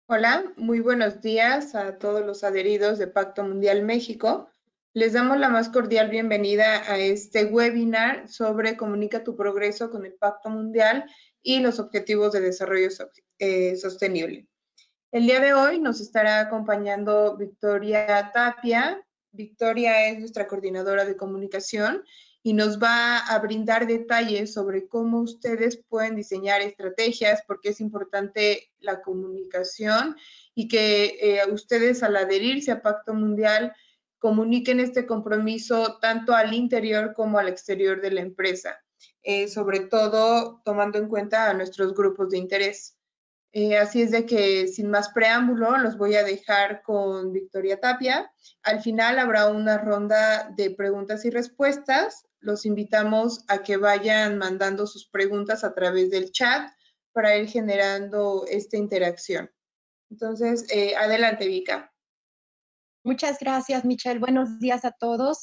Hola, muy buenos días a todos los adheridos de Pacto Mundial México. Les damos la más cordial bienvenida a este webinar sobre Comunica tu progreso con el Pacto Mundial y los Objetivos de Desarrollo Sostenible. El día de hoy nos estará acompañando Victoria Tapia. Victoria es nuestra coordinadora de comunicación y nos va a brindar detalles sobre cómo ustedes pueden diseñar estrategias, porque es importante la comunicación y que ustedes al adherirse a Pacto Mundial comuniquen este compromiso tanto al interior como al exterior de la empresa, sobre todo tomando en cuenta a nuestros grupos de interés. Así es de que sin más preámbulo los voy a dejar con Victoria Tapia. Al final habrá una ronda de preguntas y respuestas. Los invitamos a que vayan mandando sus preguntas a través del chat para ir generando esta interacción. Entonces, adelante, Vika. Muchas gracias, Michelle. Buenos días a todos.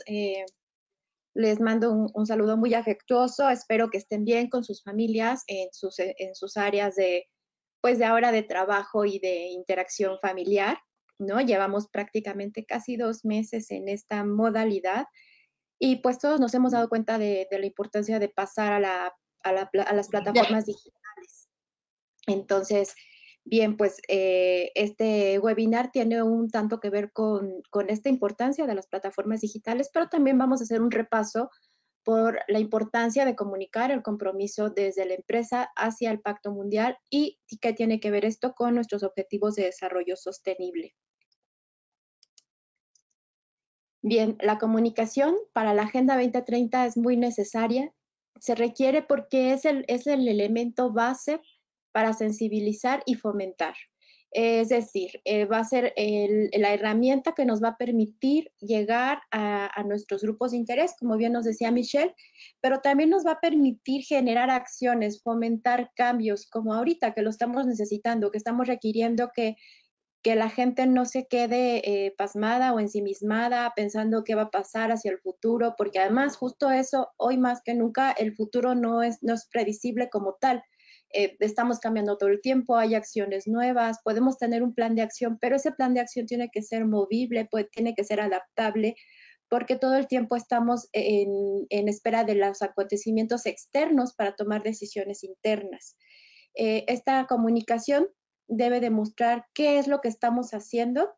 Les mando un saludo muy afectuoso. Espero que estén bien con sus familias en sus áreas pues de ahora de trabajo y de interacción familiar, ¿no? Llevamos prácticamente casi 2 meses en esta modalidad y pues todos nos hemos dado cuenta de la importancia de pasar a las Ya. plataformas digitales. Entonces, bien, pues este webinar tiene un tanto que ver con esta importancia de las plataformas digitales, pero también vamos a hacer un repaso por la importancia de comunicar el compromiso desde la empresa hacia el Pacto Mundial y qué tiene que ver esto con nuestros objetivos de desarrollo sostenible. Bien, la comunicación para la Agenda 2030 es muy necesaria. Se requiere porque es el elemento base para sensibilizar y fomentar. Es decir, va a ser la herramienta que nos va a permitir llegar a nuestros grupos de interés, como bien nos decía Michelle, pero también nos va a permitir generar acciones, fomentar cambios, como ahorita que lo estamos necesitando, que estamos requiriendo que la gente no se quede pasmada o ensimismada pensando qué va a pasar hacia el futuro, porque además justo eso, hoy más que nunca, el futuro no es predecible como tal. Estamos cambiando todo el tiempo, hay acciones nuevas, podemos tener un plan de acción, pero ese plan de acción tiene que ser movible, tiene que ser adaptable, porque todo el tiempo estamos en espera de los acontecimientos externos para tomar decisiones internas. Esta comunicación debe demostrar qué es lo que estamos haciendo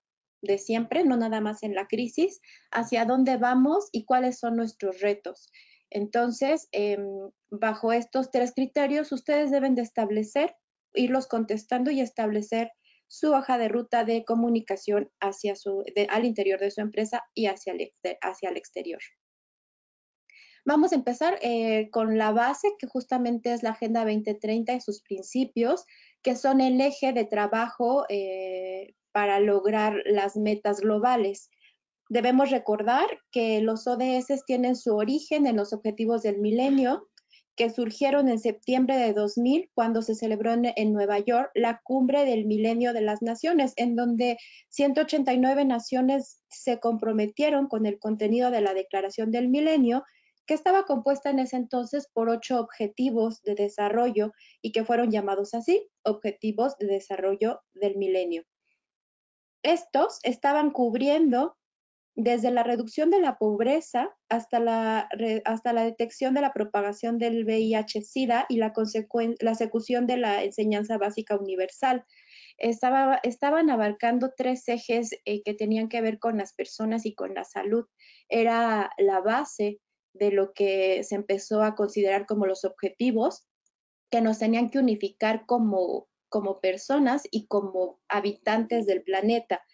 de siempre, no nada más en la crisis, hacia dónde vamos y cuáles son nuestros retos. Entonces, bajo estos 3 criterios, ustedes deben de establecer, irlos contestando y establecer su hoja de ruta de comunicación al interior de su empresa y hacia el exterior. Vamos a empezar con la base, que justamente es la Agenda 2030 y sus principios, que son el eje de trabajo para lograr las metas globales. Debemos recordar que los ODS tienen su origen en los Objetivos del Milenio, que surgieron en septiembre de 2000, cuando se celebró en Nueva York la Cumbre del Milenio de las Naciones, en donde 189 naciones se comprometieron con el contenido de la Declaración del Milenio, que estaba compuesta en ese entonces por 8 objetivos de desarrollo y que fueron llamados así, Objetivos de Desarrollo del Milenio. Estos estaban cubriendo desde la reducción de la pobreza hasta la detección de la propagación del VIH-Sida y la ejecución de la enseñanza básica universal. Estaban abarcando 3 ejes que tenían que ver con las personas y con la salud. Era la base de lo que se empezó a considerar como los objetivos que nos tenían que unificar como personas y como habitantes del planeta.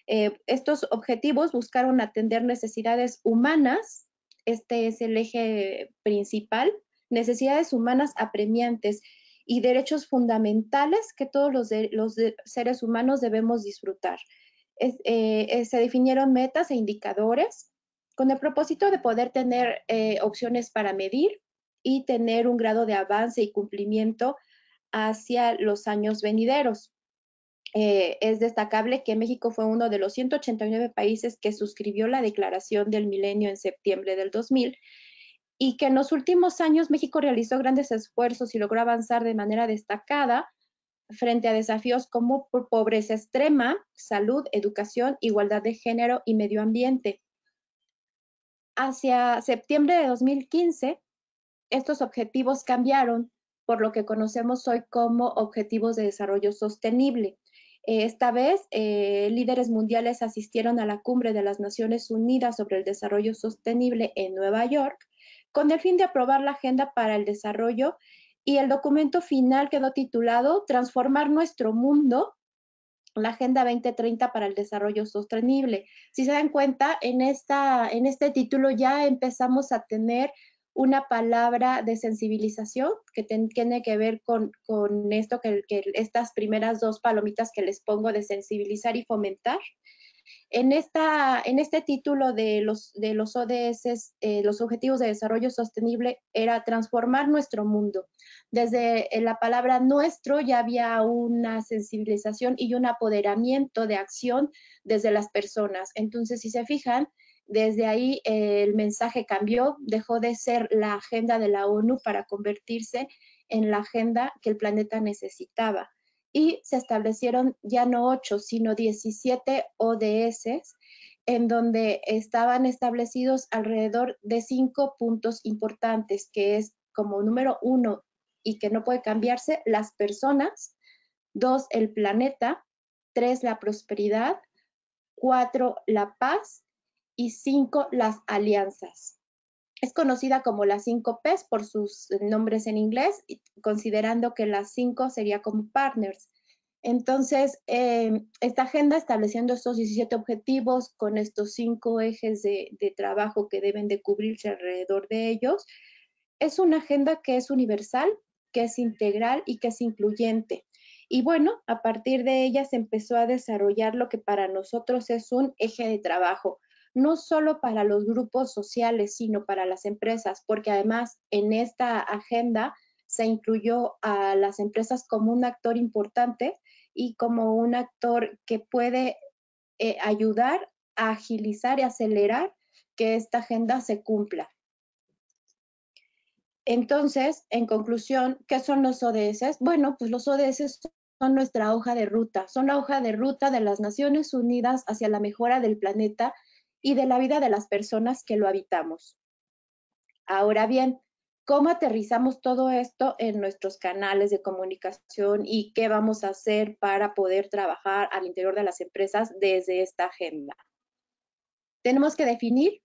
Estos objetivos buscaron atender necesidades humanas, este es el eje principal, necesidades humanas apremiantes y derechos fundamentales que todos los seres humanos debemos disfrutar. Se definieron metas e indicadores con el propósito de poder tener opciones para medir y tener un grado de avance y cumplimiento hacia los años venideros. Es destacable que México fue uno de los 189 países que suscribió la Declaración del Milenio en septiembre del 2000 y que en los últimos años México realizó grandes esfuerzos y logró avanzar de manera destacada frente a desafíos como pobreza extrema, salud, educación, igualdad de género y medio ambiente. Hacia septiembre de 2015, estos objetivos cambiaron por lo que conocemos hoy como Objetivos de Desarrollo Sostenible. Esta vez, líderes mundiales asistieron a la Cumbre de las Naciones Unidas sobre el Desarrollo Sostenible en Nueva York, con el fin de aprobar la Agenda para el Desarrollo, y el documento final quedó titulado Transformar nuestro mundo, la Agenda 2030 para el Desarrollo Sostenible. Si se dan cuenta, en este título ya empezamos a tener una palabra de sensibilización que tiene que ver con esto, que estas primeras dos palomitas que les pongo de sensibilizar y fomentar. En este título de los ODS, los Objetivos de Desarrollo Sostenible, era transformar nuestro mundo. Desde la palabra nuestro ya había una sensibilización y un apoderamiento de acción desde las personas. Entonces, si se fijan, desde ahí el mensaje cambió, dejó de ser la agenda de la ONU para convertirse en la agenda que el planeta necesitaba. Y se establecieron ya no 8, sino 17 ODS, en donde estaban establecidos alrededor de 5 puntos importantes, que es como número 1 y que no puede cambiarse, las personas; 2, el planeta; 3, la prosperidad; 4, la paz; y 5, las alianzas. Es conocida como las 5 Ps por sus nombres en inglés, considerando que las 5 sería como partners. Entonces, esta agenda, estableciendo estos 17 objetivos con estos 5 ejes de trabajo que deben de cubrirse alrededor de ellos, es una agenda que es universal, que es integral y que es incluyente. Y bueno, a partir de ella se empezó a desarrollar lo que para nosotros es un eje de trabajo, no solo para los grupos sociales, sino para las empresas, porque además en esta agenda se incluyó a las empresas como un actor importante y como un actor que puede ayudar a agilizar y acelerar que esta agenda se cumpla. Entonces, en conclusión, ¿qué son los ODS? Bueno, pues los ODS son nuestra hoja de ruta, son la hoja de ruta de las Naciones Unidas hacia la mejora del planeta y de la vida de las personas que lo habitamos. Ahora bien, ¿cómo aterrizamos todo esto en nuestros canales de comunicación y qué vamos a hacer para poder trabajar al interior de las empresas desde esta agenda? Tenemos que definir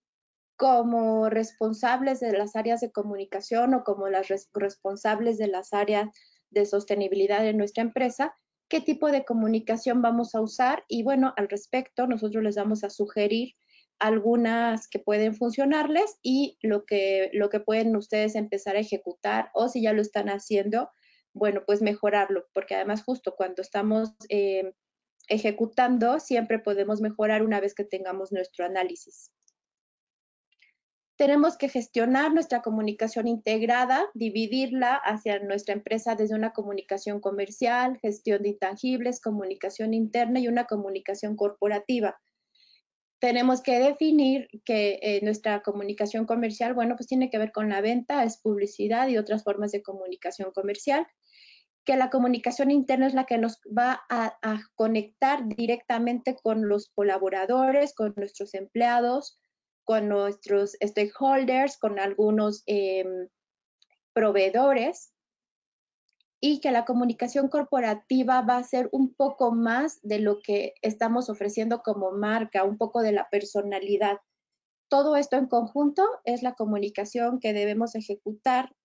como responsables de las áreas de comunicación o como las responsables de las áreas de sostenibilidad de nuestra empresa, qué tipo de comunicación vamos a usar. Y bueno, al respecto, nosotros les vamos a sugerir algunas que pueden funcionarles y lo que pueden ustedes empezar a ejecutar, o si ya lo están haciendo, bueno, pues mejorarlo, porque además justo cuando estamos ejecutando, siempre podemos mejorar una vez que tengamos nuestro análisis. Tenemos que gestionar nuestra comunicación integrada, dividirla hacia nuestra empresa desde una comunicación comercial, gestión de intangibles, comunicación interna y una comunicación corporativa. Tenemos que definir que nuestra comunicación comercial, bueno, pues tiene que ver con la venta, es publicidad y otras formas de comunicación comercial. Que la comunicación interna es la que nos va a conectar directamente con los colaboradores, con nuestros empleados, con nuestros stakeholders, con algunos proveedores, y que la comunicación corporativa va a ser un poco más de lo que estamos ofreciendo como marca, un poco de la personalidad. Todo esto en conjunto es la comunicación que debemos ejecutar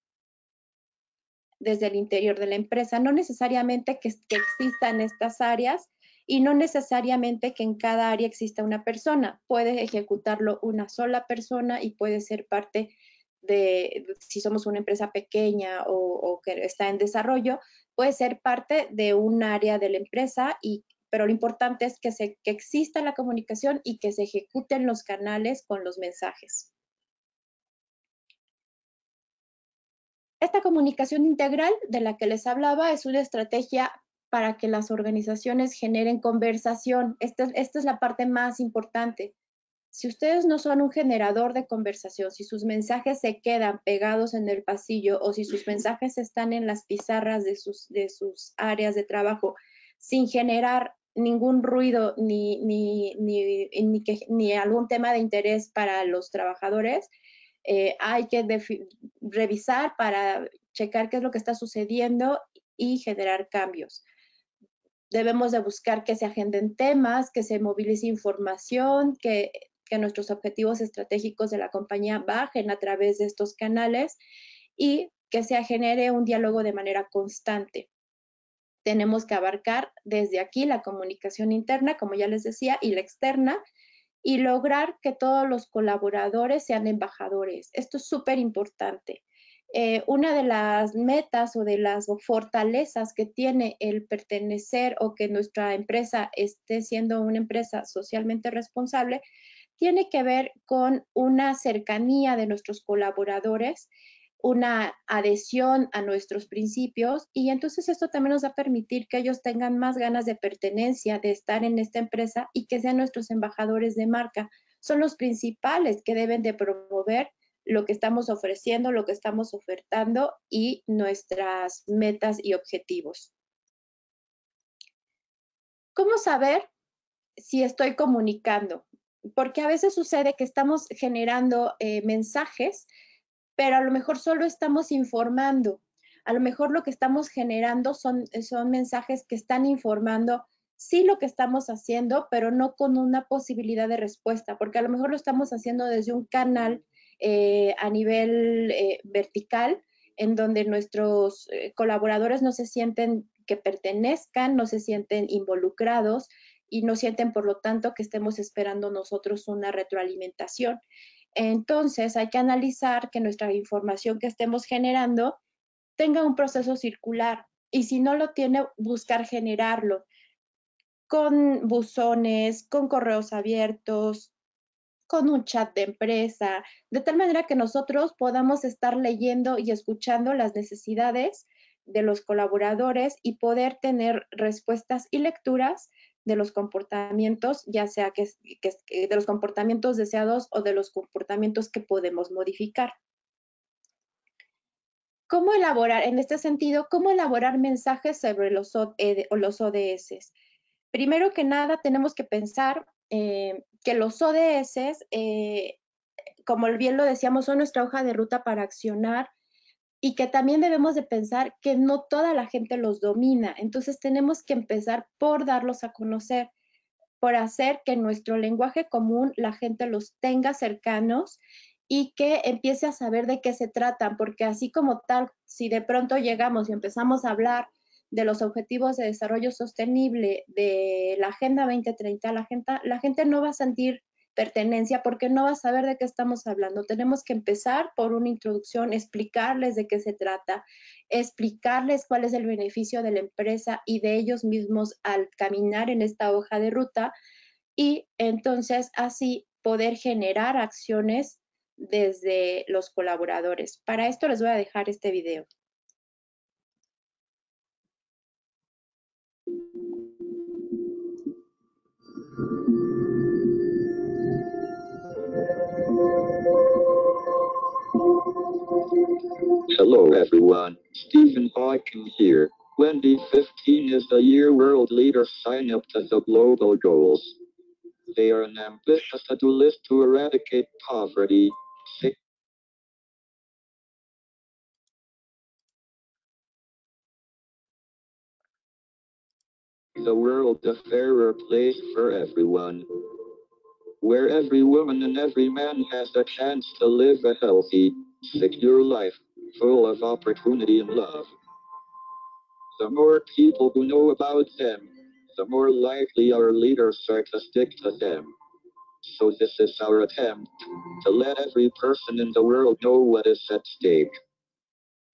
desde el interior de la empresa. No necesariamente que existan estas áreas y no necesariamente que en cada área exista una persona. Puede ejecutarlo una sola persona y puede ser parte de, si somos una empresa pequeña o que está en desarrollo, puede ser parte de un área de la empresa, pero lo importante es que exista la comunicación y que se ejecuten los canales con los mensajes. Esta comunicación integral de la que les hablaba es una estrategia para que las organizaciones generen conversación. Esta es la parte más importante. Si ustedes no son un generador de conversación, si sus mensajes se quedan pegados en el pasillo o si sus mensajes están en las pizarras de sus áreas de trabajo sin generar ningún ruido ni algún tema de interés para los trabajadores, hay que revisar para checar qué es lo que está sucediendo y generar cambios. Debemos de buscar que se agenden temas, que se movilice información, que nuestros objetivos estratégicos de la compañía bajen a través de estos canales y que se genere un diálogo de manera constante. Tenemos que abarcar desde aquí la comunicación interna, como ya les decía, y la externa, y lograr que todos los colaboradores sean embajadores. Esto es súper importante. Una de las metas o de las fortalezas que tiene el pertenecer o que nuestra empresa esté siendo una empresa socialmente responsable tiene que ver con una cercanía de nuestros colaboradores, una adhesión a nuestros principios y entonces esto también nos va a permitir que ellos tengan más ganas de pertenencia, de estar en esta empresa y que sean nuestros embajadores de marca. Son los principales que deben de promover lo que estamos ofreciendo, lo que estamos ofertando y nuestras metas y objetivos. ¿Cómo saber si estoy comunicando? Porque a veces sucede que estamos generando mensajes, pero a lo mejor solo estamos informando. A lo mejor lo que estamos generando son mensajes que están informando sí lo que estamos haciendo, pero no con una posibilidad de respuesta, porque a lo mejor lo estamos haciendo desde un canal a nivel vertical, en donde nuestros colaboradores no se sienten que pertenezcan, no se sienten involucrados y no sienten, por lo tanto, que estemos esperando nosotros una retroalimentación. Entonces, hay que analizar que nuestra información que estemos generando tenga un proceso circular y si no lo tiene, buscar generarlo con buzones, con correos abiertos, con un chat de empresa, de tal manera que nosotros podamos estar leyendo y escuchando las necesidades de los colaboradores y poder tener respuestas y lecturas de los comportamientos, ya sea que de los comportamientos deseados o de los comportamientos que podemos modificar. ¿Cómo elaborar, en este sentido, cómo elaborar mensajes sobre los ODS? Primero que nada, tenemos que pensar que los ODS, como bien lo decíamos, son nuestra hoja de ruta para accionar y que también debemos de pensar que no toda la gente los domina. Entonces tenemos que empezar por darlos a conocer, por hacer que nuestro lenguaje común la gente los tenga cercanos y que empiece a saber de qué se tratan, porque así como tal, si de pronto llegamos y empezamos a hablar de los objetivos de desarrollo sostenible de la Agenda 2030, la gente no va a sentir pertenencia porque no va a saber de qué estamos hablando. Tenemos que empezar por una introducción, explicarles de qué se trata, explicarles cuál es el beneficio de la empresa y de ellos mismos al caminar en esta hoja de ruta y entonces así poder generar acciones desde los colaboradores. Para esto les voy a dejar este video. Hello everyone, Stephen Hawking here. 2015 is the year world leaders sign up to the global goals. They are an ambitious to-do list to eradicate poverty, the world a fairer place for everyone, where every woman and every man has the chance to live a healthy, secure life, full of opportunity and love. The more people who know about them, the more likely our leaders are to stick to them. So this is our attempt to let every person in the world know what is at stake.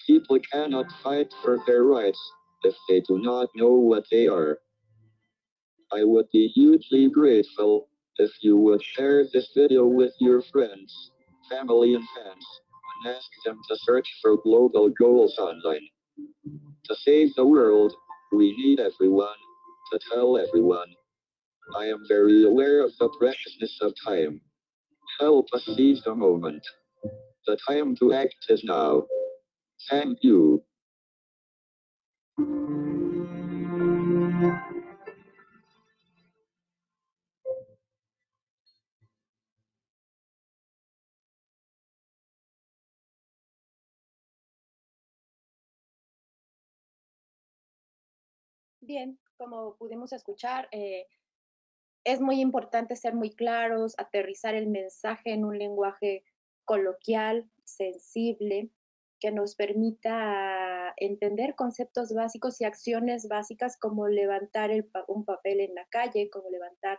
People cannot fight for their rights if they do not know what they are. I would be hugely grateful if you would share this video with your friends, family and fans, and ask them to search for global goals online. To save the world, we need everyone to tell everyone. I am very aware of the preciousness of time, help us seize the moment. The time to act is now. Thank you. Bien, como pudimos escuchar, es muy importante ser muy claros, aterrizar el mensaje en un lenguaje coloquial, sensible, que nos permita entender conceptos básicos y acciones básicas como levantar un papel en la calle, como levantar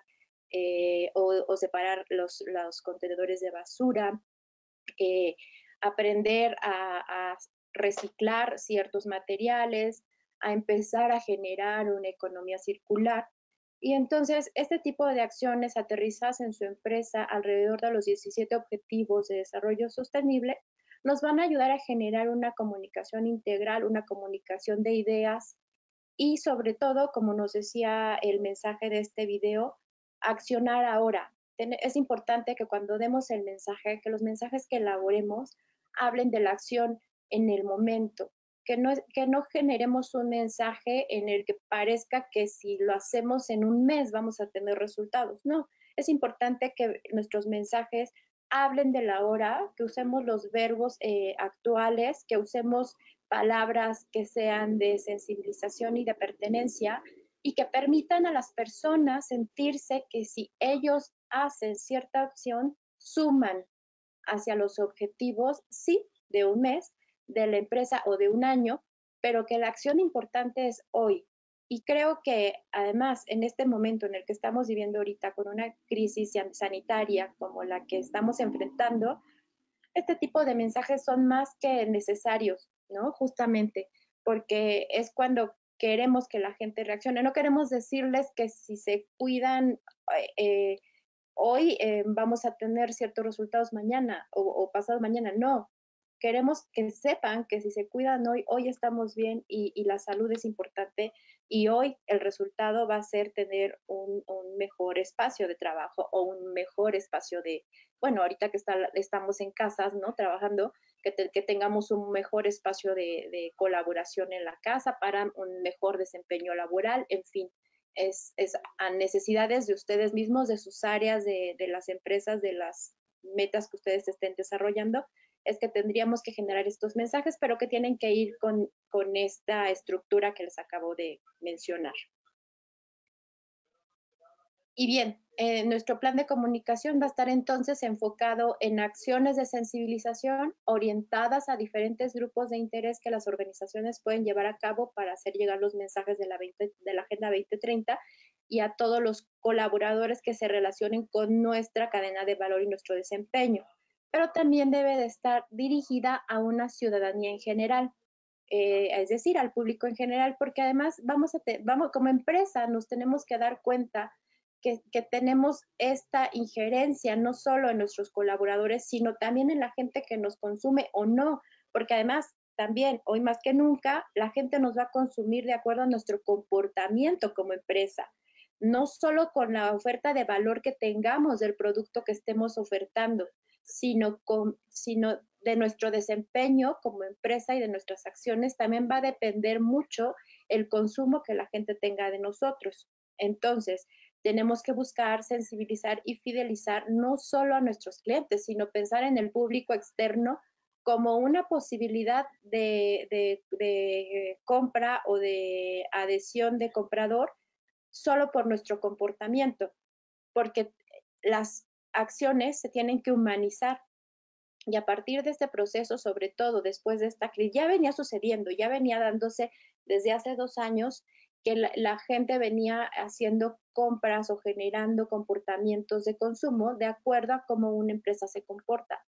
o separar los contenedores de basura, aprender a reciclar ciertos materiales, a empezar a generar una economía circular. Y entonces, este tipo de acciones aterrizadas en su empresa alrededor de los 17 Objetivos de Desarrollo Sostenible nos van a ayudar a generar una comunicación integral, una comunicación de ideas y sobre todo, como nos decía el mensaje de este video, accionar ahora. Es importante que cuando demos el mensaje, que los mensajes que elaboremos hablen de la acción en el momento, que no generemos un mensaje en el que parezca que si lo hacemos en un mes vamos a tener resultados. No, es importante que nuestros mensajes hablen de la hora, que usemos los verbos actuales, que usemos palabras que sean de sensibilización y de pertenencia y que permitan a las personas sentirse que si ellos hacen cierta acción, suman hacia los objetivos, sí, de un mes, de la empresa o de un año, pero que la acción importante es hoy. Y creo que además en este momento en el que estamos viviendo ahorita con una crisis sanitaria como la que estamos enfrentando, este tipo de mensajes son más que necesarios, ¿no? Justamente, porque es cuando queremos que la gente reaccione. No queremos decirles que si se cuidan hoy vamos a tener ciertos resultados mañana o pasado mañana. No, queremos que sepan que si se cuidan hoy, hoy estamos bien y la salud es importante y hoy el resultado va a ser tener un mejor espacio de trabajo o un mejor espacio de, bueno, ahorita que estamos en casas, ¿no? Trabajando, que tengamos un mejor espacio de colaboración en la casa para un mejor desempeño laboral, en fin. Es a necesidades de ustedes mismos, de sus áreas, de las empresas, de las metas que ustedes estén desarrollando, es que tendríamos que generar estos mensajes, pero que tienen que ir con esta estructura que les acabo de mencionar. Y bien, nuestro plan de comunicación va a estar entonces enfocado en acciones de sensibilización orientadas a diferentes grupos de interés que las organizaciones pueden llevar a cabo para hacer llegar los mensajes de la Agenda 2030 y a todos los colaboradores que se relacionen con nuestra cadena de valor y nuestro desempeño. Pero también debe de estar dirigida a una ciudadanía en general. Es decir, al público en general, porque además vamos como empresa nos tenemos que dar cuenta que tenemos esta injerencia no solo en nuestros colaboradores, sino también en la gente que nos consume o no, porque además también hoy más que nunca la gente nos va a consumir de acuerdo a nuestro comportamiento como empresa, no solo con la oferta de valor que tengamos del producto que estemos ofertando, sino de nuestro desempeño como empresa y de nuestras acciones también va a depender mucho el consumo que la gente tenga de nosotros. Entonces, tenemos que buscar sensibilizar y fidelizar no solo a nuestros clientes, sino pensar en el público externo como una posibilidad de compra o de adhesión de comprador solo por nuestro comportamiento, porque las acciones se tienen que humanizar. Y a partir de este proceso, sobre todo después de esta crisis, ya venía sucediendo, ya venía dándose desde hace 2 años que la gente venía haciendo compras o generando comportamientos de consumo de acuerdo a cómo una empresa se comporta.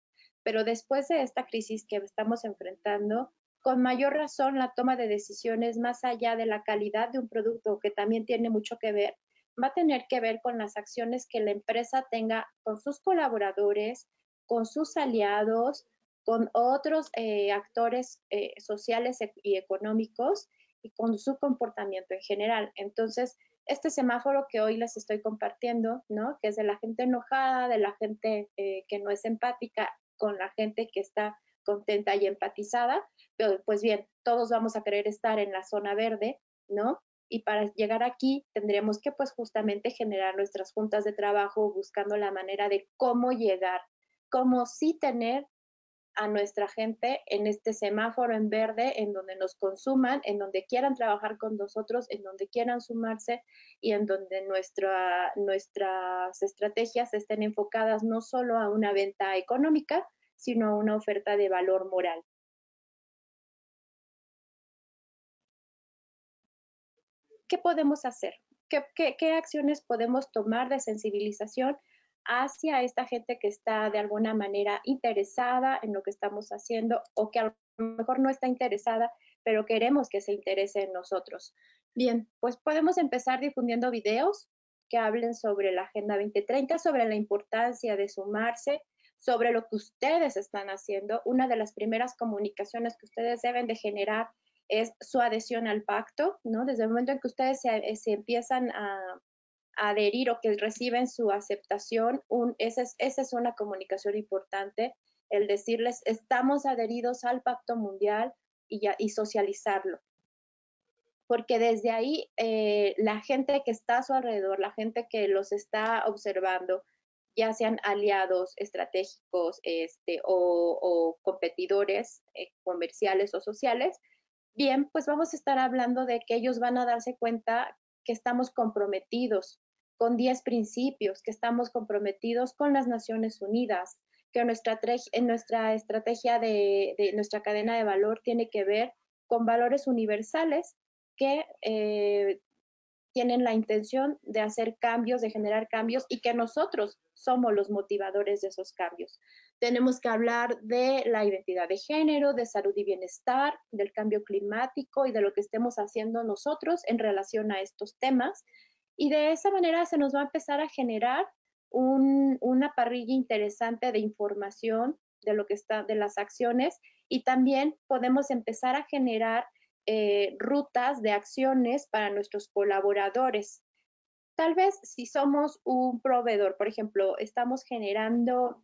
Pero después de esta crisis que estamos enfrentando, con mayor razón la toma de decisiones más allá de la calidad de un producto, que también tiene mucho que ver, va a tener que ver con las acciones que la empresa tenga con sus colaboradores, con sus aliados, con otros actores sociales y económicos y con su comportamiento en general. Entonces, este semáforo que hoy les estoy compartiendo, ¿no? Que es de la gente enojada, de la gente que no es empática, con la gente que está contenta y empatizada, pero pues bien, todos vamos a querer estar en la zona verde, ¿no? Y para llegar aquí tendremos que pues justamente generar nuestras juntas de trabajo buscando la manera de cómo llegar, cómo sí tener a nuestra gente en este semáforo en verde, en donde nos consuman, en donde quieran trabajar con nosotros, en donde quieran sumarse y en donde nuestras estrategias estén enfocadas no solo a una venta económica, sino a una oferta de valor moral. ¿Qué podemos hacer? ¿Qué acciones podemos tomar de sensibilización hacia esta gente que está de alguna manera interesada en lo que estamos haciendo o que a lo mejor no está interesada, pero queremos que se interese en nosotros? Bien, pues podemos empezar difundiendo videos que hablen sobre la Agenda 2030, sobre la importancia de sumarse, sobre lo que ustedes están haciendo. Una de las primeras comunicaciones que ustedes deben de generar es su adhesión al pacto, ¿no? Desde el momento en que ustedes se empiezan a adherir o que reciben su aceptación, esa es una comunicación importante, el decirles estamos adheridos al Pacto Mundial y socializarlo. Porque desde ahí la gente que está a su alrededor, la gente que los está observando, ya sean aliados estratégicos o competidores comerciales o sociales, bien, pues vamos a estar hablando de que ellos van a darse cuenta que estamos comprometidos con 10 principios, que estamos comprometidos con las Naciones Unidas, que nuestra estrategia de nuestra cadena de valor tiene que ver con valores universales que tienen la intención de hacer cambios, de generar cambios y que nosotros somos los motivadores de esos cambios. Tenemos que hablar de la identidad de género, de salud y bienestar, del cambio climático y de lo que estemos haciendo nosotros en relación a estos temas. Y de esa manera se nos va a empezar a generar una parrilla interesante de información de lo que está, de las acciones, y también podemos empezar a generar rutas de acciones para nuestros colaboradores. Tal vez si somos un proveedor, por ejemplo, estamos generando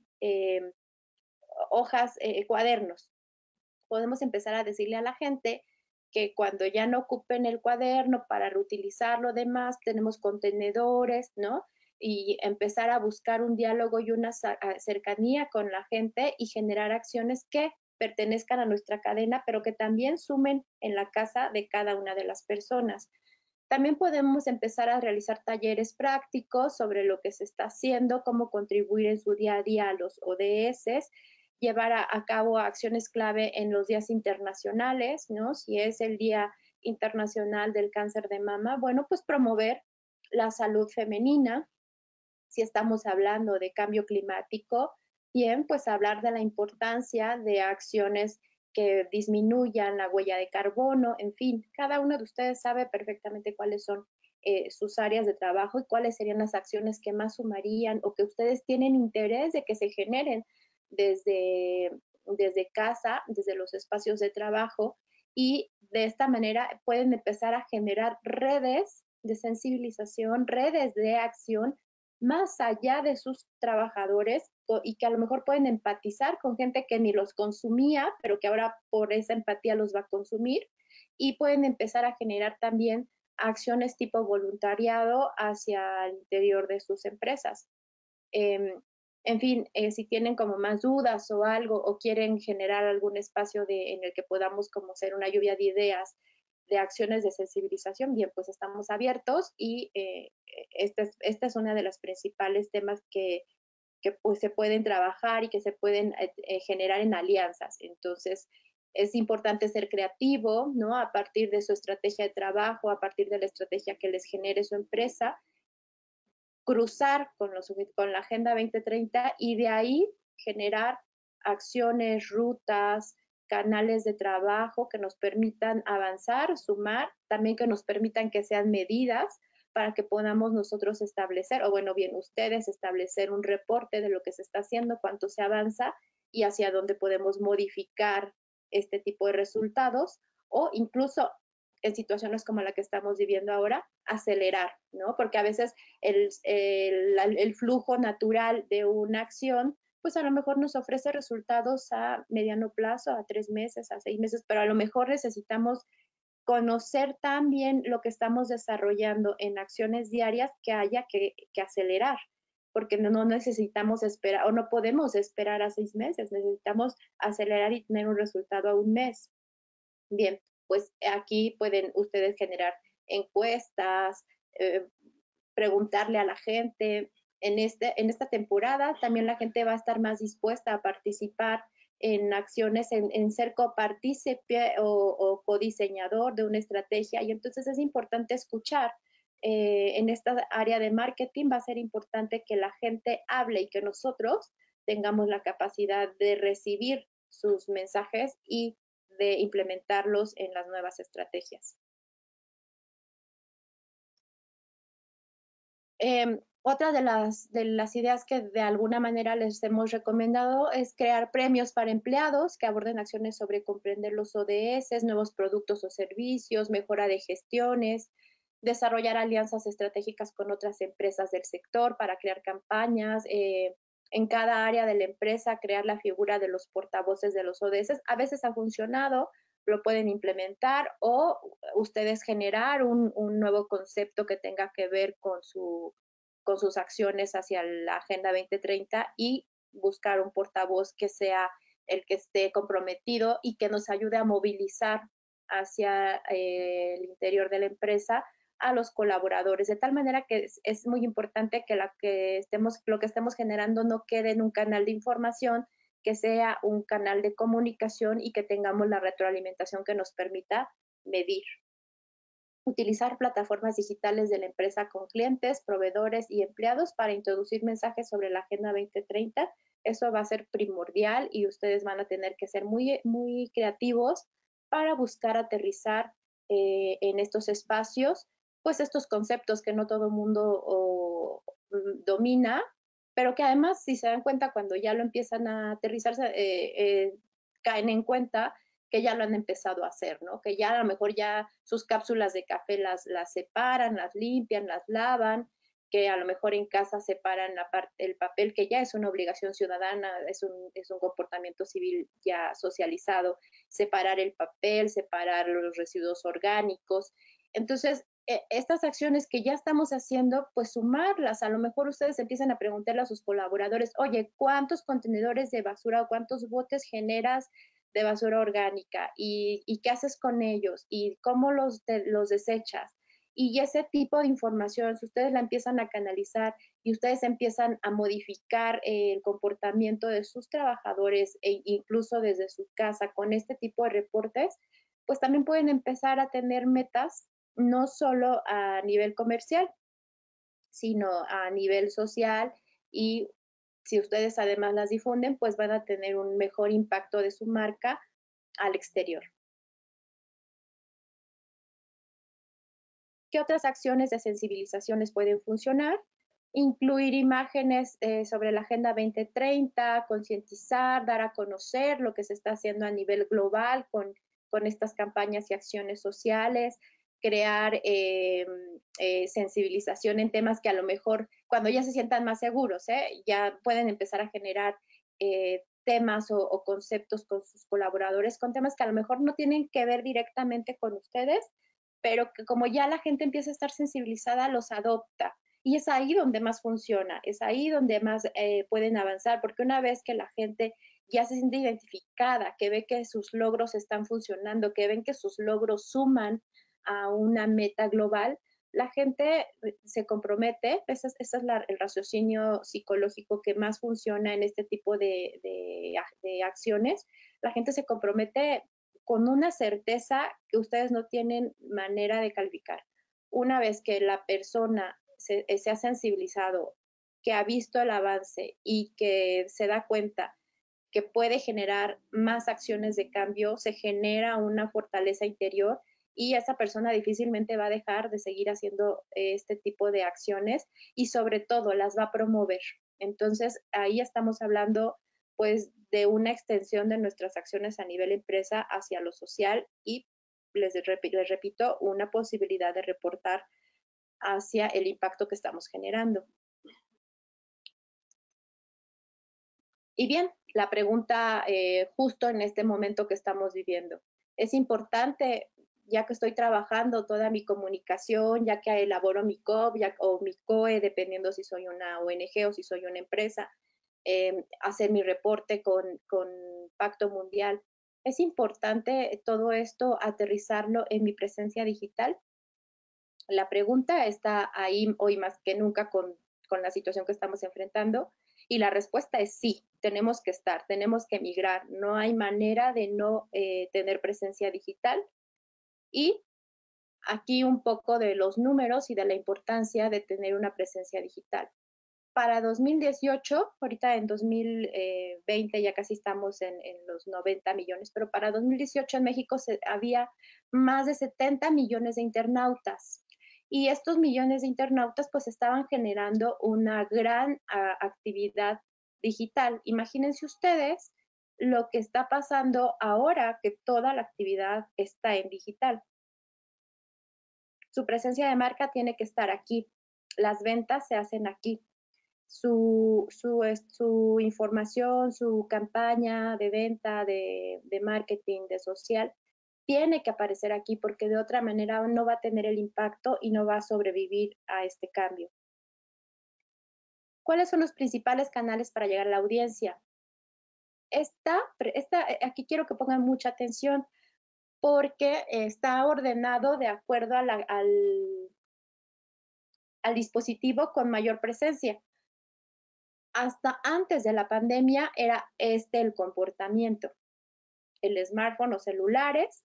hojas, cuadernos, podemos empezar a decirle a la gente que cuando ya no ocupen el cuaderno para reutilizarlo demás, tenemos contenedores, ¿no? Y empezar a buscar un diálogo y una cercanía con la gente y generar acciones que pertenezcan a nuestra cadena, pero que también sumen en la casa de cada una de las personas. También podemos empezar a realizar talleres prácticos sobre lo que se está haciendo, cómo contribuir en su día a día a los ODS, llevar a cabo acciones clave en los días internacionales, ¿no? Si es el Día Internacional del Cáncer de Mama, bueno, pues promover la salud femenina. Si estamos hablando de cambio climático, bien, pues hablar de la importancia de acciones que disminuyan la huella de carbono, en fin, cada uno de ustedes sabe perfectamente cuáles son sus áreas de trabajo y cuáles serían las acciones que más sumarían o que ustedes tienen interés de que se generen desde casa, desde los espacios de trabajo, y de esta manera pueden empezar a generar redes de sensibilización, redes de acción más allá de sus trabajadores y que a lo mejor pueden empatizar con gente que ni los consumía, pero que ahora por esa empatía los va a consumir, y pueden empezar a generar también acciones tipo voluntariado hacia el interior de sus empresas. En fin, si tienen como más dudas o algo o quieren generar algún espacio en el que podamos como ser una lluvia de ideas, de acciones de sensibilización, bien, pues estamos abiertos y esta es una de las principales temas que pues se pueden trabajar y que se pueden generar en alianzas. Entonces, es importante ser creativo, ¿no? A partir de su estrategia de trabajo, a partir de la estrategia que les genere su empresa, cruzar con la Agenda 2030 y de ahí generar acciones, rutas, canales de trabajo que nos permitan avanzar, sumar, también que nos permitan que sean medidas para que podamos nosotros establecer, o bueno, bien, ustedes establecer un reporte de lo que se está haciendo, cuánto se avanza y hacia dónde podemos modificar este tipo de resultados, o incluso en situaciones como la que estamos viviendo ahora, acelerar, ¿no? Porque a veces el flujo natural de una acción, pues a lo mejor nos ofrece resultados a mediano plazo, a 3 meses, a 6 meses, pero a lo mejor necesitamos conocer también lo que estamos desarrollando en acciones diarias que haya que acelerar, porque no necesitamos esperar o no podemos esperar a 6 meses, necesitamos acelerar y tener un resultado a un mes. Bien, pues aquí pueden ustedes generar encuestas, preguntarle a la gente. En esta temporada también la gente va a estar más dispuesta a participar en acciones, en ser copartícipe o codiseñador de una estrategia, y entonces es importante escuchar. En esta área de marketing va a ser importante que la gente hable y que nosotros tengamos la capacidad de recibir sus mensajes y de implementarlos en las nuevas estrategias. Otra de las ideas que de alguna manera les hemos recomendado es crear premios para empleados que aborden acciones sobre comprender los ODS, nuevos productos o servicios, mejora de gestiones, desarrollar alianzas estratégicas con otras empresas del sector para crear campañas, en cada área de la empresa crear la figura de los portavoces de los ODS. A veces ha funcionado, lo pueden implementar, o ustedes generar un nuevo concepto que tenga que ver con sus acciones hacia la Agenda 2030 y buscar un portavoz que sea el que esté comprometido y que nos ayude a movilizar hacia el interior de la empresa a los colaboradores, de tal manera que es muy importante que lo que estemos generando no quede en un canal de información, que sea un canal de comunicación y que tengamos la retroalimentación que nos permita medir. Utilizar plataformas digitales de la empresa con clientes, proveedores y empleados para introducir mensajes sobre la Agenda 2030. Eso va a ser primordial y ustedes van a tener que ser muy, muy creativos para buscar aterrizar en estos espacios, pues estos conceptos que no todo el mundo domina, pero que además, si se dan cuenta, cuando ya lo empiezan a aterrizarse, caen en cuenta que ya lo han empezado a hacer, ¿no? Que ya a lo mejor ya sus cápsulas de café las separan, las limpian, las lavan, que a lo mejor en casa separan el papel, que ya es una obligación ciudadana, es un comportamiento civil ya socializado, separar el papel, separar los residuos orgánicos. Entonces, estas acciones que ya estamos haciendo, pues sumarlas. A lo mejor ustedes empiezan a preguntarle a sus colaboradores, oye, ¿cuántos contenedores de basura o cuántos botes generas de basura orgánica y qué haces con ellos y cómo los desechas? Y ese tipo de información, si ustedes la empiezan a canalizar y ustedes empiezan a modificar el comportamiento de sus trabajadores e incluso desde su casa con este tipo de reportes, pues también pueden empezar a tener metas no solo a nivel comercial, sino a nivel social, y si ustedes además las difunden, pues van a tener un mejor impacto de su marca al exterior. ¿Qué otras acciones de sensibilización les pueden funcionar? Incluir imágenes sobre la Agenda 2030, concientizar, dar a conocer lo que se está haciendo a nivel global con estas campañas y acciones sociales, crear sensibilización en temas que a lo mejor cuando ya se sientan más seguros, ya pueden empezar a generar temas o conceptos con sus colaboradores, con temas que a lo mejor no tienen que ver directamente con ustedes, pero que como ya la gente empieza a estar sensibilizada, los adopta. Y es ahí donde más funciona, es ahí donde más pueden avanzar, porque una vez que la gente ya se siente identificada, que ve que sus logros están funcionando, que ven que sus logros suman a una meta global, la gente se compromete. Ese es el raciocinio psicológico que más funciona en este tipo de acciones. La gente se compromete con una certeza que ustedes no tienen manera de calificar. Una vez que la persona se ha sensibilizado, que ha visto el avance y que se da cuenta que puede generar más acciones de cambio, se genera una fortaleza interior y esa persona difícilmente va a dejar de seguir haciendo este tipo de acciones y sobre todo las va a promover. Entonces, ahí estamos hablando pues de una extensión de nuestras acciones a nivel empresa hacia lo social y les repito, una posibilidad de reportar hacia el impacto que estamos generando. Y bien, la pregunta justo en este momento que estamos viviendo. Es importante, ya que estoy trabajando toda mi comunicación, ya que elaboro mi COP o mi COE, dependiendo si soy una ONG o si soy una empresa, hacer mi reporte con Pacto Mundial. Es importante todo esto aterrizarlo en mi presencia digital. La pregunta está ahí hoy más que nunca con la situación que estamos enfrentando. Y la respuesta es sí, tenemos que estar, tenemos que migrar. No hay manera de no tener presencia digital. Y aquí un poco de los números y de la importancia de tener una presencia digital. Para 2018, ahorita en 2020 ya casi estamos en los 90 millones, pero para 2018 en México había más de 70 millones de internautas. Y estos millones de internautas pues estaban generando una gran actividad digital. Imagínense ustedes lo que está pasando ahora que toda la actividad está en digital. Su presencia de marca tiene que estar aquí. Las ventas se hacen aquí. Su información, su campaña de venta, de marketing, de social, tiene que aparecer aquí porque de otra manera no va a tener el impacto y no va a sobrevivir a este cambio. ¿Cuáles son los principales canales para llegar a la audiencia? Aquí quiero que pongan mucha atención porque está ordenado de acuerdo a al dispositivo con mayor presencia. Hasta antes de la pandemia era el comportamiento. El smartphone o celulares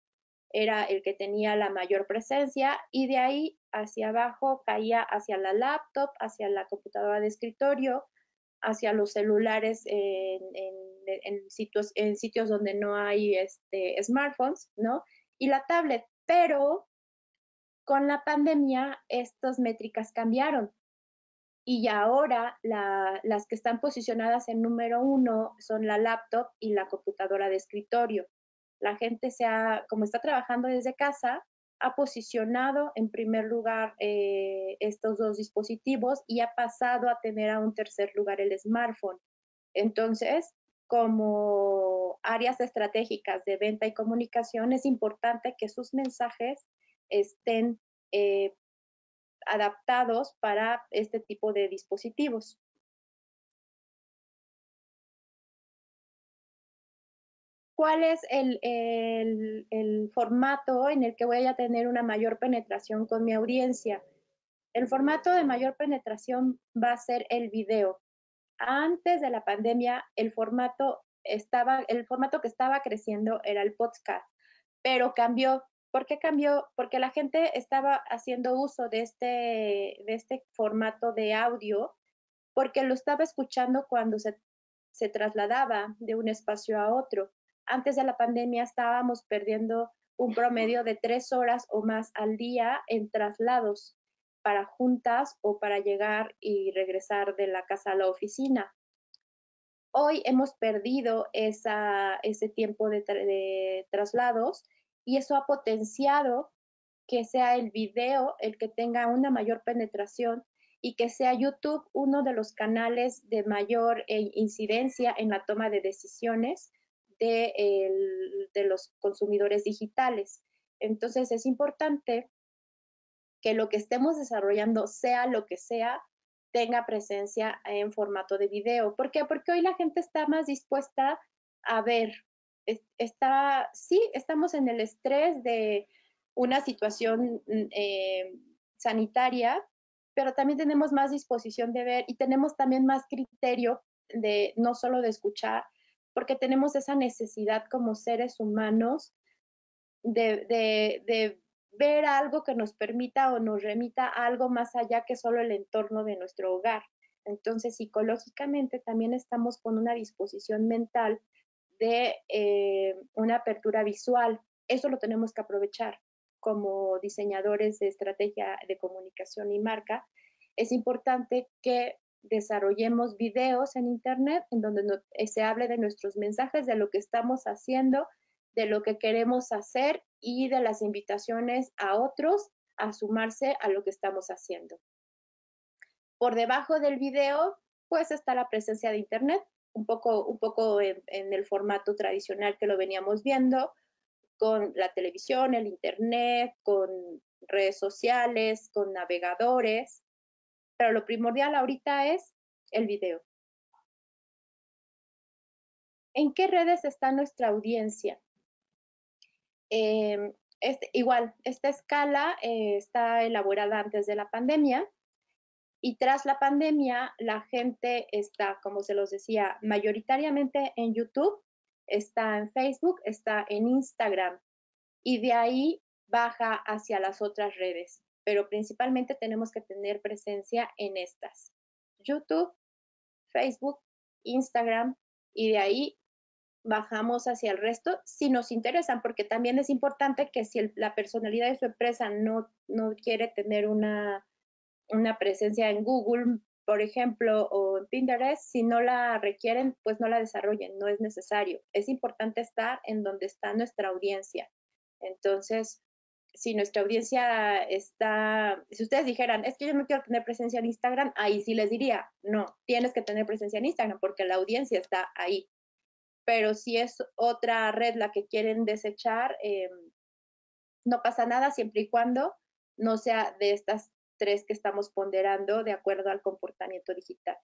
era el que tenía la mayor presencia y de ahí hacia abajo caía hacia la laptop, hacia la computadora de escritorio, hacia los celulares en sitios donde no hay smartphones, ¿no? Y la tablet, pero con la pandemia estas métricas cambiaron. Y ahora las que están posicionadas en número 1 son la laptop y la computadora de escritorio. La gente como está trabajando desde casa, ha posicionado en primer lugar estos dos dispositivos y ha pasado a tener a un tercer lugar el smartphone. Entonces, como áreas estratégicas de venta y comunicación, es importante que sus mensajes estén adaptados para este tipo de dispositivos. ¿Cuál es el formato en el que voy a tener una mayor penetración con mi audiencia? El formato de mayor penetración va a ser el video. Antes de la pandemia, el formato que estaba creciendo era el podcast, pero cambió. ¿Por qué cambió? Porque la gente estaba haciendo uso de este formato de audio porque lo estaba escuchando cuando se trasladaba de un espacio a otro. Antes de la pandemia estábamos perdiendo un promedio de 3 horas o más al día en traslados para juntas o para llegar y regresar de la casa a la oficina. Hoy hemos perdido ese tiempo de traslados y eso ha potenciado que sea el video el que tenga una mayor penetración y que sea YouTube uno de los canales de mayor incidencia en la toma de decisiones de los consumidores digitales. Entonces es importante que lo que estemos desarrollando, sea lo que sea, tenga presencia en formato de video. ¿Por qué? Porque hoy la gente está más dispuesta a ver. Sí, estamos en el estrés de una situación sanitaria, pero también tenemos más disposición de ver y tenemos también más criterio de no solo de escuchar, porque tenemos esa necesidad como seres humanos de ver algo que nos permita o nos remita a algo más allá que solo el entorno de nuestro hogar. Entonces, psicológicamente también estamos con una disposición mental de una apertura visual. Eso lo tenemos que aprovechar como diseñadores de estrategia de comunicación y marca. Es importante que desarrollemos videos en Internet en donde se hable de nuestros mensajes, de lo que estamos haciendo de lo que queremos hacer y de las invitaciones a otros a sumarse a lo que estamos haciendo. Por debajo del video, pues está la presencia de Internet, un poco en el formato tradicional que lo veníamos viendo, con la televisión, el Internet, con redes sociales, con navegadores, pero lo primordial ahorita es el video. ¿En qué redes está nuestra audiencia? Igual, esta escala está elaborada antes de la pandemia y tras la pandemia la gente está, como se los decía, mayoritariamente en YouTube, está en Facebook, está en Instagram y de ahí baja hacia las otras redes, pero principalmente tenemos que tener presencia en estas: YouTube, Facebook, Instagram, y de ahí bajamos hacia el resto si nos interesan, porque también es importante que si la personalidad de su empresa no quiere tener una presencia en Google, por ejemplo, o en Pinterest, si no la requieren, pues no la desarrollen, no es necesario. Es importante estar en donde está nuestra audiencia. Entonces, si nuestra audiencia está, si ustedes dijeran, es que yo no quiero tener presencia en Instagram, ahí sí les diría, no, tienes que tener presencia en Instagram porque la audiencia está ahí. Pero si es otra red la que quieren desechar, no pasa nada siempre y cuando no sea de estas tres que estamos ponderando de acuerdo al comportamiento digital.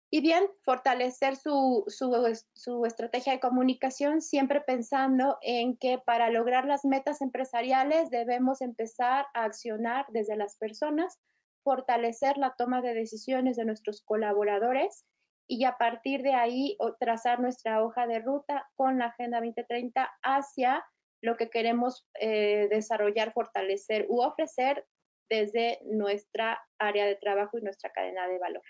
Y bien, fortalecer su estrategia de comunicación, siempre pensando en que para lograr las metas empresariales debemos empezar a accionar desde las personas, fortalecer la toma de decisiones de nuestros colaboradores y a partir de ahí trazar nuestra hoja de ruta con la Agenda 2030 hacia lo que queremos desarrollar, fortalecer u ofrecer desde nuestra área de trabajo y nuestra cadena de valor.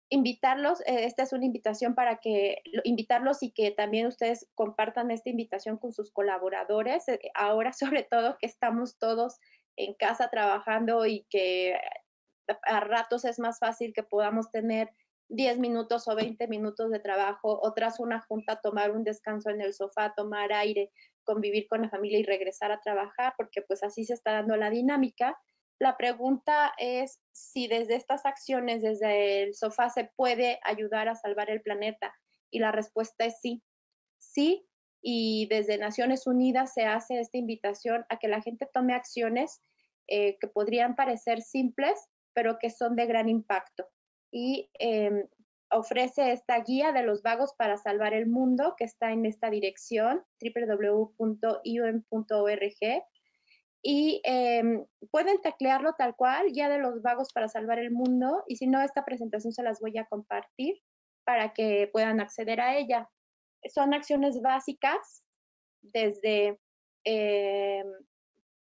Invitarlos, esta es una invitación para que invitarlos y que también ustedes compartan esta invitación con sus colaboradores, ahora sobre todo que estamos todos en casa trabajando y que a ratos es más fácil que podamos tener 10 minutos o 20 minutos de trabajo, o tras una junta tomar un descanso en el sofá, tomar aire, convivir con la familia y regresar a trabajar, porque pues así se está dando la dinámica. La pregunta es si desde estas acciones, desde el sofá, se puede ayudar a salvar el planeta. Y la respuesta es sí. Sí, y desde Naciones Unidas se hace esta invitación a que la gente tome acciones que podrían parecer simples, pero que son de gran impacto. Y ofrece esta guía de los vagos para salvar el mundo, que está en esta dirección, www.iom.org. Y pueden teclearlo tal cual, Guía de los Vagos para Salvar el Mundo, y si no, esta presentación se las voy a compartir para que puedan acceder a ella. Son acciones básicas, desde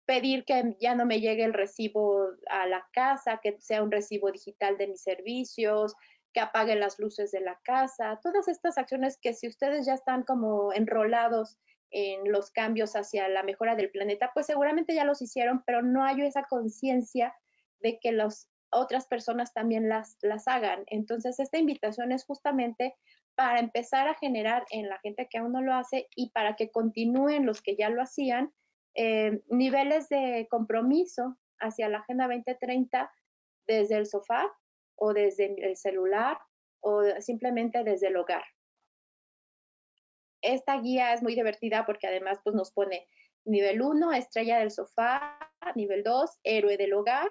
pedir que ya no me llegue el recibo a la casa, que sea un recibo digital de mis servicios, que apaguen las luces de la casa, todas estas acciones que si ustedes ya están como enrolados en los cambios hacia la mejora del planeta, pues seguramente ya los hicieron, pero no hay esa conciencia de que las otras personas también las hagan. Entonces, esta invitación es justamente para empezar a generar en la gente que aún no lo hace y para que continúen los que ya lo hacían, niveles de compromiso hacia la Agenda 2030 desde el sofá o desde el celular o simplemente desde el hogar. Esta guía es muy divertida porque además pues, nos pone nivel 1, estrella del sofá, nivel 2, héroe del hogar,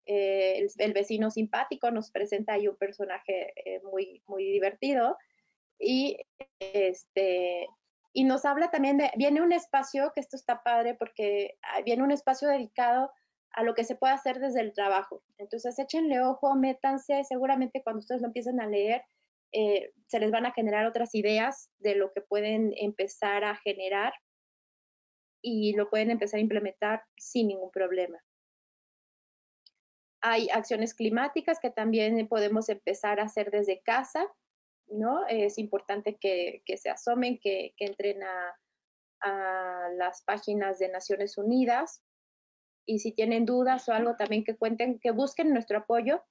el vecino simpático, nos presenta ahí un personaje muy divertido y y nos habla también viene un espacio, que esto está padre porque viene un espacio dedicado a lo que se puede hacer desde el trabajo. Entonces, échenle ojo, métanse, seguramente cuando ustedes lo empiecen a leer, se les van a generar otras ideas de lo que pueden empezar a generar y lo pueden empezar a implementar sin ningún problema. Hay acciones climáticas que también podemos empezar a hacer desde casa, ¿no? Es importante que se asomen, que entren a las páginas de Naciones Unidas y si tienen dudas o algo también que cuenten, que busquen nuestro apoyo.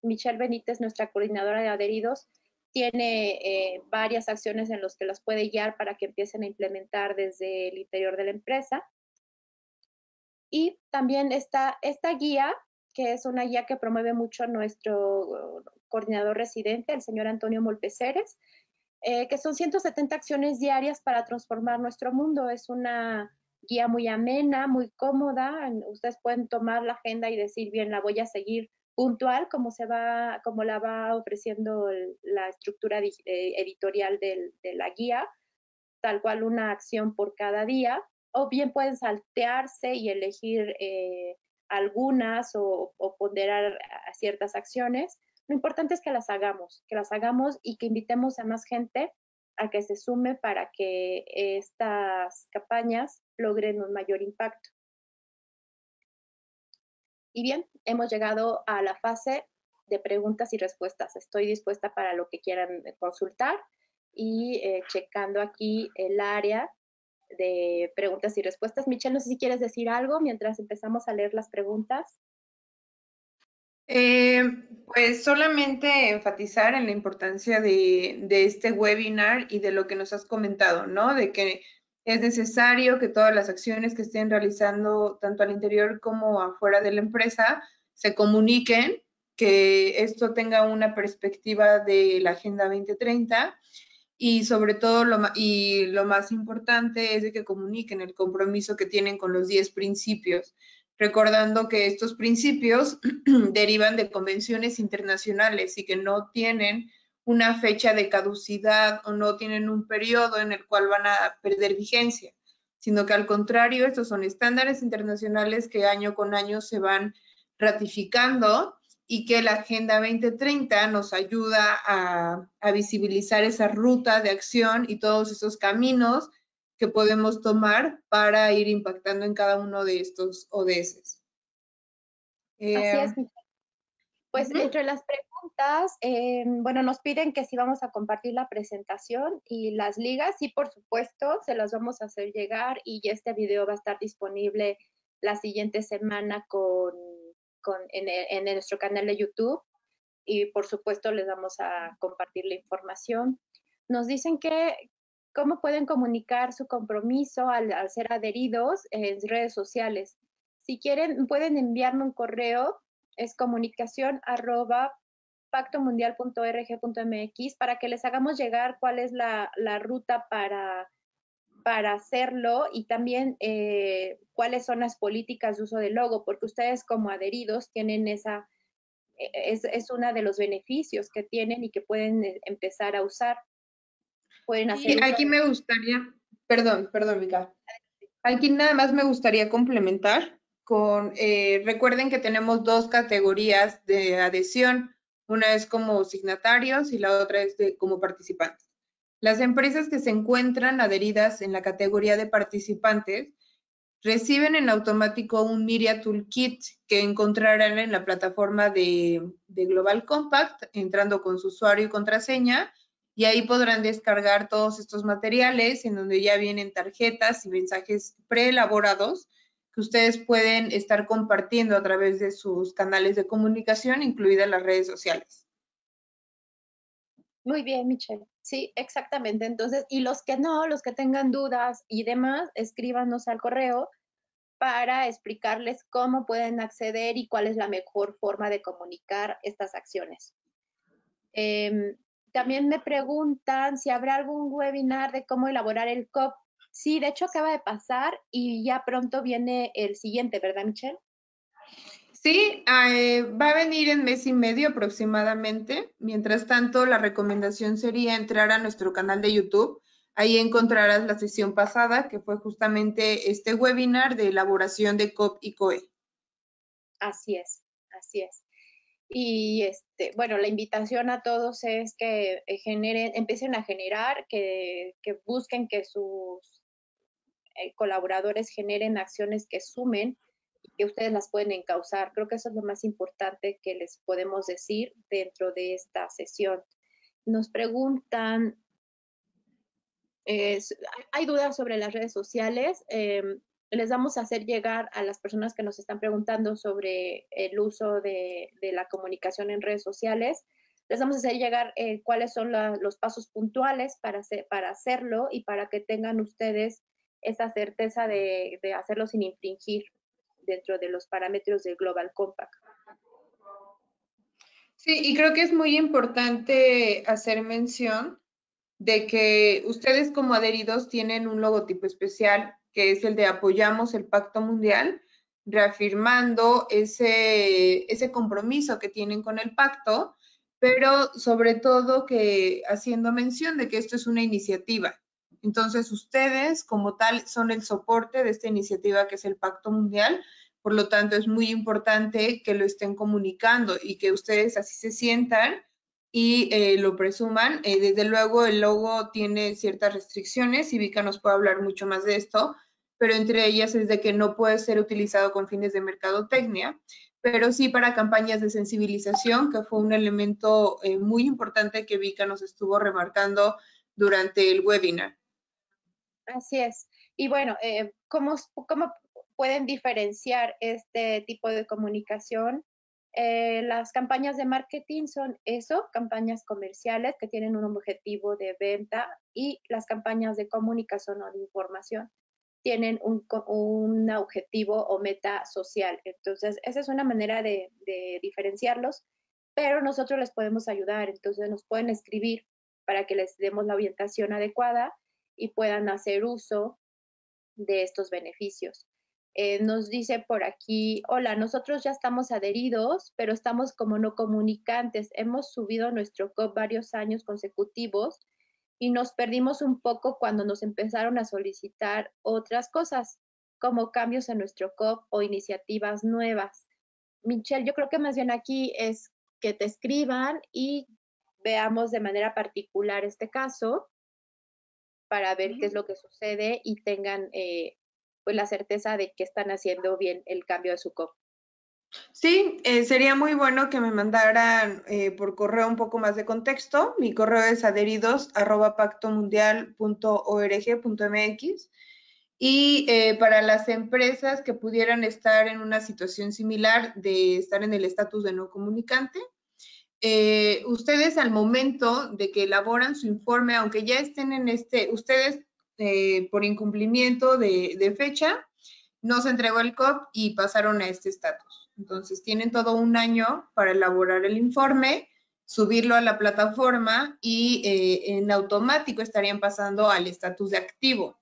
Michelle Benítez, nuestra coordinadora de adheridos, tiene varias acciones en las que las puede guiar para que empiecen a implementar desde el interior de la empresa. Y también está esta guía, que es una guía que promueve mucho nuestro coordinador residente, el señor Antonio Molpeceres, que son 170 acciones diarias para transformar nuestro mundo. Es una guía muy amena, muy cómoda. Ustedes pueden tomar la agenda y decir, bien, la voy a seguir puntual, como la va ofreciendo la estructura editorial de la guía, tal cual una acción por cada día, o bien pueden saltearse y elegir algunas o ponderar a ciertas acciones. Lo importante es que las hagamos y que invitemos a más gente a que se sume para que estas campañas logren un mayor impacto. Y bien, hemos llegado a la fase de preguntas y respuestas. Estoy dispuesta para lo que quieran consultar y checando aquí el área de preguntas y respuestas. Michelle, no sé si quieres decir algo mientras empezamos a leer las preguntas. Pues solamente enfatizar en la importancia de este webinar y de lo que nos has comentado, ¿no? De que es necesario que todas las acciones que estén realizando, tanto al interior como afuera de la empresa, se comuniquen, que esto tenga una perspectiva de la Agenda 2030 y sobre todo lo más importante es de que comuniquen el compromiso que tienen con los 10 principios, recordando que estos principios derivan de convenciones internacionales y que no tienen una fecha de caducidad o no tienen un periodo en el cual van a perder vigencia, sino que al contrario, estos son estándares internacionales que año con año se van ratificando y que la Agenda 2030 nos ayuda a visibilizar esa ruta de acción y todos esos caminos que podemos tomar para ir impactando en cada uno de estos ODS. Así es, Michelle. Pues entre las preguntas, bueno, nos piden que si vamos a compartir la presentación y las ligas, y por supuesto, se las vamos a hacer llegar y este video va a estar disponible la siguiente semana en nuestro canal de YouTube y por supuesto les vamos a compartir la información. Nos dicen que cómo pueden comunicar su compromiso al ser adheridos en redes sociales. Si quieren, pueden enviarme un correo, es comunicación@pactomundial.org.mx para que les hagamos llegar cuál es la ruta para hacerlo y también cuáles son las políticas de uso del logo, porque ustedes como adheridos tienen esa, es uno de los beneficios que tienen y que pueden empezar a usar. Pueden hacer uso. Aquí me gustaría, perdón, Mica. Aquí nada más me gustaría complementar con, recuerden que tenemos dos categorías de adhesión. Una es como signatarios y la otra es como participantes. Las empresas que se encuentran adheridas en la categoría de participantes reciben en automático un Media Toolkit que encontrarán en la plataforma de Global Compact, entrando con su usuario y contraseña, y ahí podrán descargar todos estos materiales en donde ya vienen tarjetas y mensajes preelaborados que ustedes pueden estar compartiendo a través de sus canales de comunicación, incluidas las redes sociales. Muy bien, Michelle. Sí, exactamente. Entonces, y los que no, los que tengan dudas y demás, escríbanos al correo para explicarles cómo pueden acceder y cuál es la mejor forma de comunicar estas acciones. También me preguntan si habrá algún webinar de cómo elaborar el COP. Sí, de hecho acaba de pasar y ya pronto viene el siguiente, ¿verdad, Michelle? Sí, va a venir en mes y medio aproximadamente. Mientras tanto, la recomendación sería entrar a nuestro canal de YouTube. Ahí encontrarás la sesión pasada, que fue justamente este webinar de elaboración de COP y COE. Así es, así es. Y bueno, la invitación a todos es que empiecen a generar, que busquen que sus colaboradores generen acciones que sumen y que ustedes las pueden encauzar. Creo que eso es lo más importante que les podemos decir dentro de esta sesión. Nos preguntan, hay dudas sobre las redes sociales. Les vamos a hacer llegar a las personas que nos están preguntando sobre el uso de la comunicación en redes sociales. Les vamos a hacer llegar cuáles son los pasos puntuales para hacerlo y para que tengan ustedes esa certeza de hacerlo sin infringir dentro de los parámetros del Global Compact. Sí, y creo que es muy importante hacer mención de que ustedes como adheridos tienen un logotipo especial, que es el de Apoyamos el Pacto Mundial, reafirmando ese compromiso que tienen con el pacto, pero sobre todo que haciendo mención de que esto es una iniciativa. Entonces, ustedes como tal son el soporte de esta iniciativa que es el Pacto Mundial. Por lo tanto, es muy importante que lo estén comunicando y que ustedes así se sientan y lo presuman. Desde luego, el logo tiene ciertas restricciones y Vika nos puede hablar mucho más de esto, pero entre ellas es de que no puede ser utilizado con fines de mercadotecnia, pero sí para campañas de sensibilización, que fue un elemento muy importante que Vika nos estuvo remarcando durante el webinar. Así es. Y bueno, ¿cómo pueden diferenciar este tipo de comunicación? Las campañas de marketing son eso, campañas comerciales que tienen un objetivo de venta, y las campañas de comunicación o de información tienen un objetivo o meta social. Entonces, esa es una manera de diferenciarlos, pero nosotros les podemos ayudar. Entonces, nos pueden escribir para que les demos la orientación adecuada y puedan hacer uso de estos beneficios. Nos dice por aquí, hola, nosotros ya estamos adheridos, pero estamos como no comunicantes. Hemos subido nuestro COP varios años consecutivos y nos perdimos un poco cuando nos empezaron a solicitar otras cosas, como cambios en nuestro COP o iniciativas nuevas. Michelle, yo creo que más bien aquí es que te escriban y veamos de manera particular este caso para ver qué es lo que sucede y tengan pues la certeza de que están haciendo bien el cambio de su COP. Sí, sería muy bueno que me mandaran por correo un poco más de contexto. Mi correo es adheridos@pactomundial.org.mx. Y para las empresas que pudieran estar en una situación similar de estar en el estatus de no comunicante, ustedes al momento de que elaboran su informe, aunque ya estén en ustedes por incumplimiento de fecha, no se entregó el COP y pasaron a este estatus. Entonces, tienen todo un año para elaborar el informe, subirlo a la plataforma y en automático estarían pasando al estatus de activo.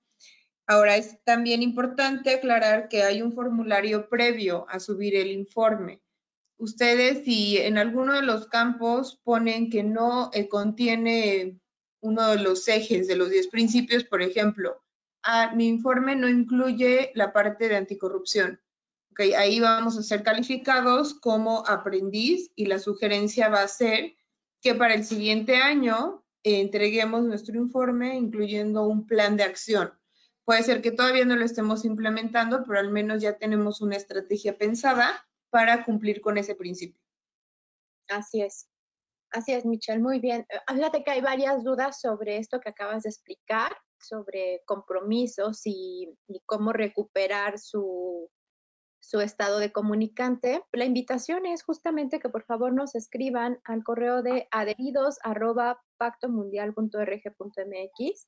Ahora, es también importante aclarar que hay un formulario previo a subir el informe. Ustedes, si en alguno de los campos ponen que no contiene uno de los ejes de los 10 principios, por ejemplo, mi informe no incluye la parte de anticorrupción. Okay, ahí vamos a ser calificados como aprendiz y la sugerencia va a ser que para el siguiente año entreguemos nuestro informe incluyendo un plan de acción. Puede ser que todavía no lo estemos implementando, pero al menos ya tenemos una estrategia pensada para cumplir con ese principio. Así es, Michelle, muy bien. Fíjate que hay varias dudas sobre esto que acabas de explicar, sobre compromisos y cómo recuperar su estado de comunicante. La invitación es justamente que por favor nos escriban al correo de adheridos@pactomundial.org.mx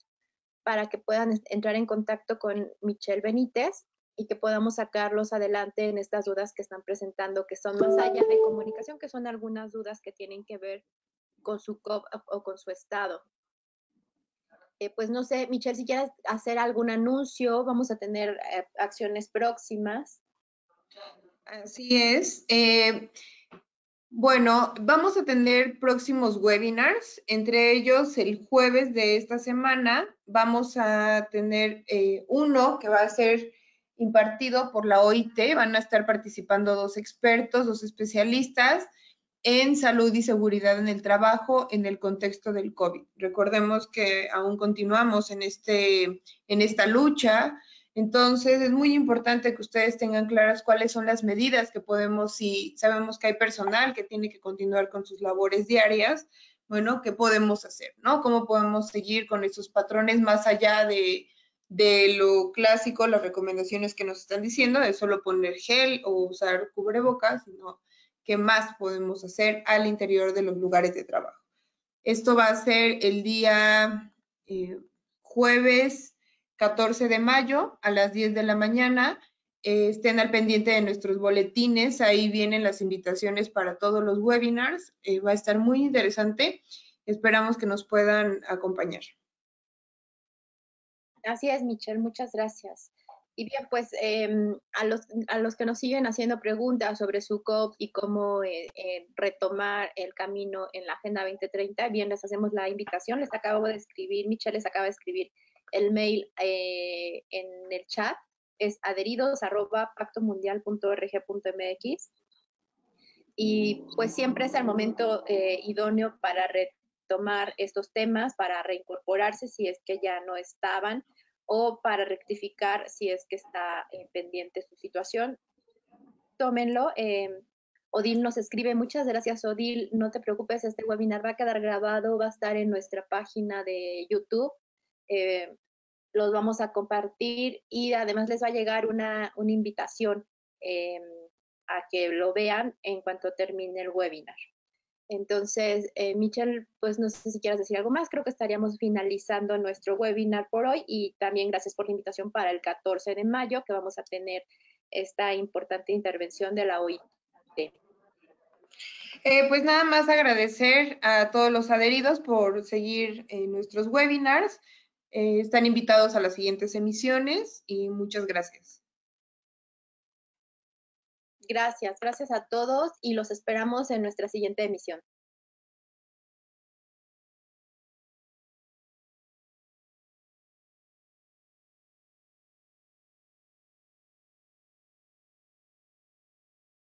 para que puedan entrar en contacto con Michelle Benítez y que podamos sacarlos adelante en estas dudas que están presentando, que son más allá de comunicación, que son algunas dudas que tienen que ver con su COP o con su estado. Pues no sé, Michelle, si quieres hacer algún anuncio, vamos a tener acciones próximas. Así es. Bueno, vamos a tener próximos webinars, entre ellos el jueves de esta semana vamos a tener uno que va a ser impartido por la OIT, van a estar participando 2 expertos, 2 especialistas en salud y seguridad en el trabajo en el contexto del COVID. Recordemos que aún continuamos en esta lucha. Entonces, es muy importante que ustedes tengan claras cuáles son las medidas que podemos, si sabemos que hay personal que tiene que continuar con sus labores diarias, bueno, ¿qué podemos hacer, no? ¿Cómo podemos seguir con esos patrones más allá de de lo clásico, las recomendaciones que nos están diciendo, de solo poner gel o usar cubrebocas, sino qué más podemos hacer al interior de los lugares de trabajo. Esto va a ser el día jueves 14 de mayo a las 10 de la mañana. Estén al pendiente de nuestros boletines, ahí vienen las invitaciones para todos los webinars. Va a estar muy interesante. Esperamos que nos puedan acompañar. Así es, Michelle, muchas gracias. Y bien, pues a los que nos siguen haciendo preguntas sobre su COP y cómo retomar el camino en la Agenda 2030, bien, les hacemos la invitación. Les acabo de escribir, Michelle les acaba de escribir el mail en el chat, es adheridos@pactomundial.org.mx. Y pues siempre es el momento idóneo para retomar estos temas, para reincorporarse si es que ya no estaban, o para rectificar si es que está pendiente su situación. Tómenlo. Odil nos escribe, muchas gracias Odil, no te preocupes, este webinar va a quedar grabado, va a estar en nuestra página de YouTube, los vamos a compartir y además les va a llegar una invitación a que lo vean en cuanto termine el webinar. Entonces, Michelle, pues no sé si quieres decir algo más, creo que estaríamos finalizando nuestro webinar por hoy y también gracias por la invitación para el 14 de mayo que vamos a tener esta importante intervención de la OIT. Pues nada más agradecer a todos los adheridos por seguir nuestros webinars. Están invitados a las siguientes emisiones y muchas gracias. Gracias a todos y los esperamos en nuestra siguiente emisión.